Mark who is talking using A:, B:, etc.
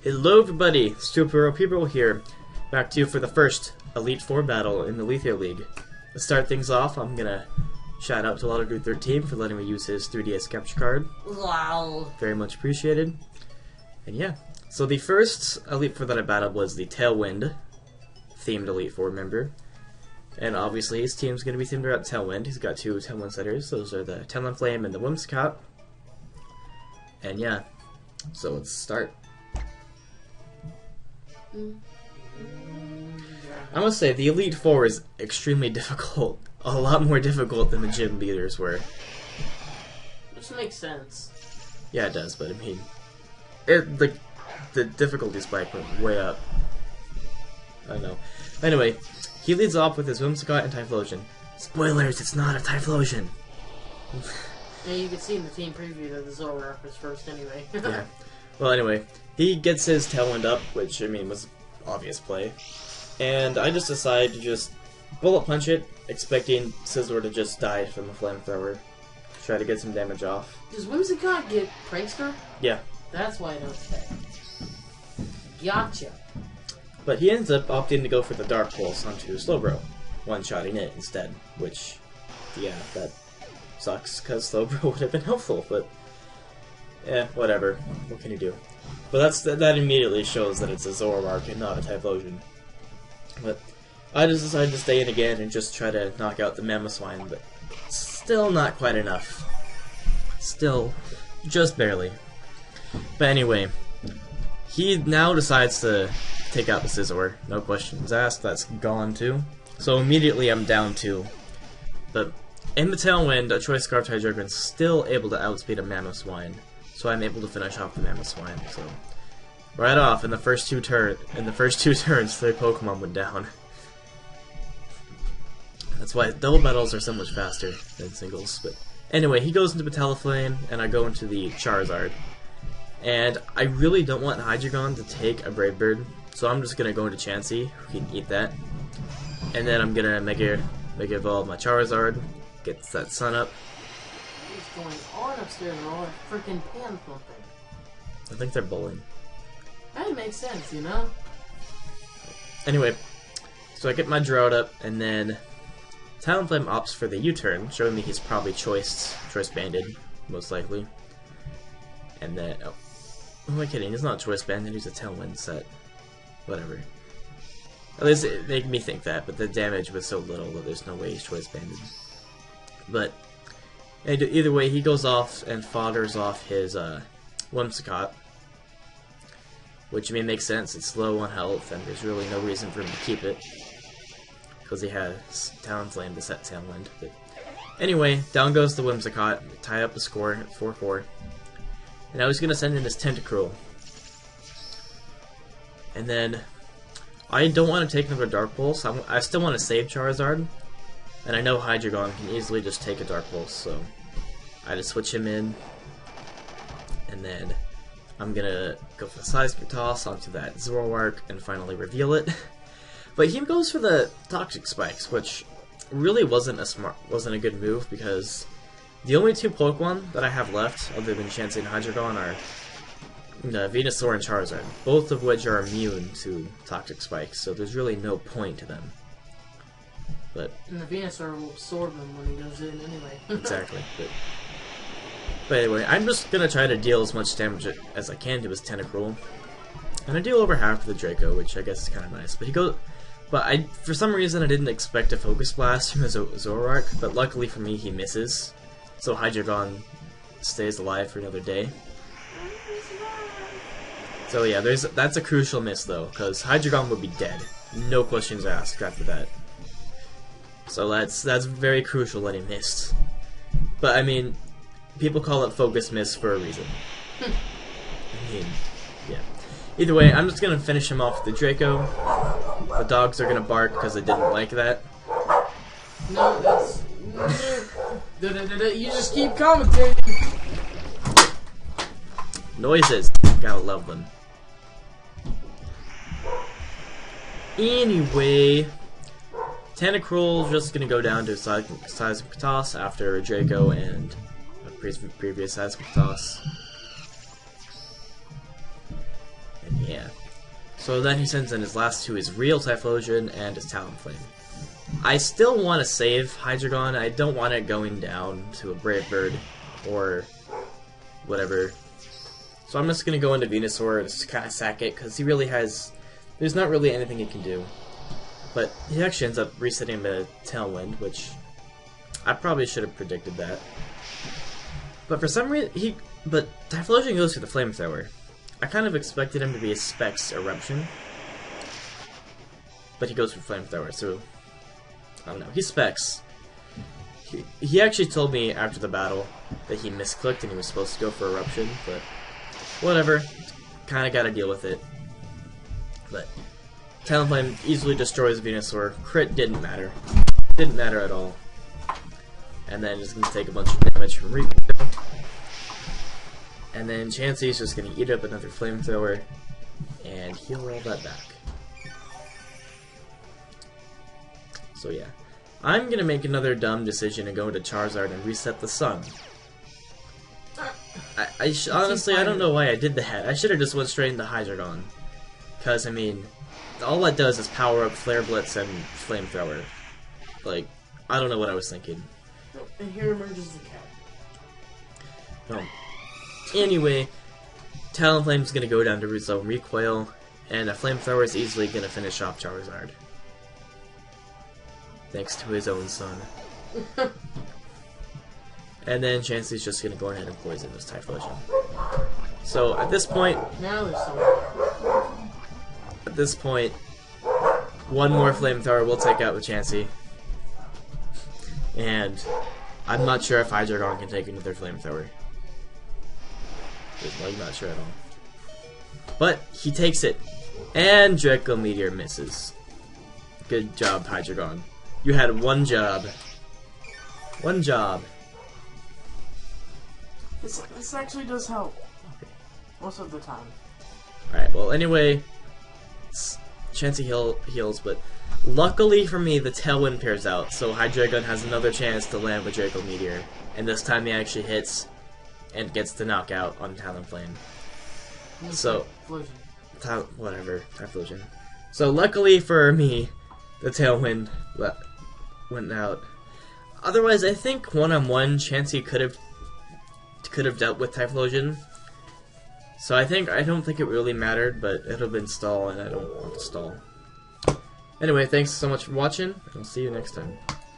A: Hello everybody, Super People here, back to you for the first Elite Four battle in the Litheo League. To start things off, I'm gonna shout out to Lotto13 for letting me use his 3DS capture card.
B: Wow.
A: Very much appreciated. And yeah, so the first Elite Four that I battled was the Tailwind themed Elite Four member. And obviously his team's gonna be themed around Tailwind. He's got two Tailwind setters, those are the Tailwind Flame and the Whimsicott. And yeah, so let's start. I must say, the Elite Four is extremely difficult. A lot more difficult than the gym leaders were.
B: Which makes sense.
A: Yeah, it does, but I mean, the difficulty spike went way up. I don't know. Anyway, he leads off with his Whimsicott and Typhlosion. Spoilers, it's not a Typhlosion!
B: Yeah, you can see in the team preview that the Zoroark was first anyway.
A: Yeah. Well, anyway, he gets his Tailwind up, which, I mean, was obvious play. And I just decided to just bullet punch it, expecting Scizor to just die from the flamethrower. Try to get some damage off.
B: Does Whimsicott get Prankster?
A: Yeah.
B: That's why I don't stay. Gotcha.
A: But he ends up opting to go for the Dark Pulse onto Slowbro, one-shotting it instead, which, yeah, that sucks, because Slowbro would have been helpful, but whatever. What can you do? But that immediately shows that it's a Zoroark and not a Typhlosion. But I just decided to stay in again and just try to knock out the Mamoswine, but still not quite enough. Still, just barely. But anyway, he now decides to take out the Scizor. No questions asked, that's gone too. So immediately I'm down 2. But in the Tailwind, a Choice Scarf Tydragon's still able to outspeed a Mamoswine. So I'm able to finish off the Mamoswine. So right off in the first two turns, 3 Pokemon went down. That's why double battles are so much faster than singles. But anyway, he goes into Talonflame, and I go into the Charizard. And I really don't want Hydreigon to take a Brave Bird, so I'm just gonna go into Chansey, who can eat that. And then I'm gonna Mega Evolve my Charizard, get that Sun up.
B: What's going on upstairs? They're all freaking pan pumping.
A: I think they're bowling.
B: That makes sense, you know?
A: Anyway, so I get my Drought up, and then Talonflame opts for the U-turn, showing me he's probably Choice Banded, most likely. And then, oh, who am I kidding? He's not Choice Banded, he's a Tailwind set. Whatever. At least it made me think that, but the damage was so little that there's no way he's Choice Banded. But either way, he goes off and fodders off his Whimsicott, which I mean makes sense. It's low on health, and there's really no reason for him to keep it because he has Talonflame to set Tailwind. But anyway, down goes the Whimsicott, tie up the score at 4-4, and now he's gonna send in his Tentacruel, and then I don't want to take another Dark Pulse. I still want to save Charizard. And I know Hydreigon can easily just take a Dark Pulse, so I just switch him in, and then I'm gonna go for the Seismic Toss onto that Zoroark and finally reveal it. But he goes for the Toxic Spikes, which really wasn't a good move, because the only 2 Pokemon that I have left, other than Chansey and Hydreigon, are Venusaur and Charizard, both of which are immune to Toxic Spikes, so there's really no point to them.
B: And the Venusaur will absorb him when he goes in anyway.
A: Exactly. But anyway, I'm just gonna try to deal as much damage as I can to his Tentacruel. And I deal over half to the Draco, which I guess is kind of nice. But for some reason I didn't expect a Focus Blast from his Zoroark, but luckily for me he misses. So Hydreigon stays alive for another day. So yeah, that's a crucial miss though, because Hydreigon would be dead. No questions asked after that. So that's very crucial that he missed. But I mean, people call it Focus Miss for a reason. I mean, yeah. Either way, I'm just gonna finish him off with the Draco. The dogs are gonna bark because they didn't like that.
B: No, that's... You just keep commentating.
A: Noises. Gotta love them. Anyway, Tentacruel just gonna go down to Seismic Toss after Draco and a previous Seismic Toss. And yeah. So then he sends in his last two, his real Typhlosion and his Talonflame. I still want to save Hydreigon. I don't want it going down to a Brave Bird or whatever. So I'm just going to go into Venusaur and just kind of sack it, because he really has... There's not really anything he can do. But he actually ends up resetting the Tailwind, which I probably should have predicted that. But for some reason, But Typhlosion goes for the Flamethrower. I kind of expected him to be a Specs Eruption. But he goes for Flamethrower, so... I don't know. He Specs. He actually told me after the battle that he misclicked and he was supposed to go for Eruption, but... Whatever. Kinda gotta deal with it. But... Talonflame easily destroys Venusaur. Crit didn't matter. Didn't matter at all. And then just gonna take a bunch of damage from Recoil. And then Chansey's just gonna eat up another Flamethrower and heal all that back. So yeah. I'm gonna make another dumb decision and go into Charizard and reset the sun. Honestly, I don't know why I did that. I should have just went straight into Hydreigon. Because, I mean, all that does is power up Flare Blitz and Flamethrower. Like, I don't know what I was thinking.
B: And here emerges the cat.
A: No. Anyway, Talonflame's gonna go down to his own Recoil, and a Flamethrower is easily gonna finish off Charizard. Thanks to his own son. And then Chansey's just gonna go ahead and poison this Typhlosion. So at this point,
B: now there's someone.
A: At this point, one more Flamethrower will take out with Chansey. And I'm not sure if Hydreigon can take another Flamethrower. I'm not sure at all. But he takes it. And Draco Meteor misses. Good job, Hydreigon. You had one job. One job.
B: This actually does help. Most of the time.
A: Alright, well anyway, Chansey heals, but luckily for me the Tailwind pairs out, so Hydreigon has another chance to land with Draco Meteor. And this time he actually hits and gets the knockout on Talonflame. So, Typhlosion. So luckily for me, the Tailwind went out. Otherwise, I think one-on-one, Chansey could have dealt with Typhlosion. So I don't think it really mattered, but it would have been stall, and I don't want to stall. Anyway, thanks so much for watching, and I'll see you next time.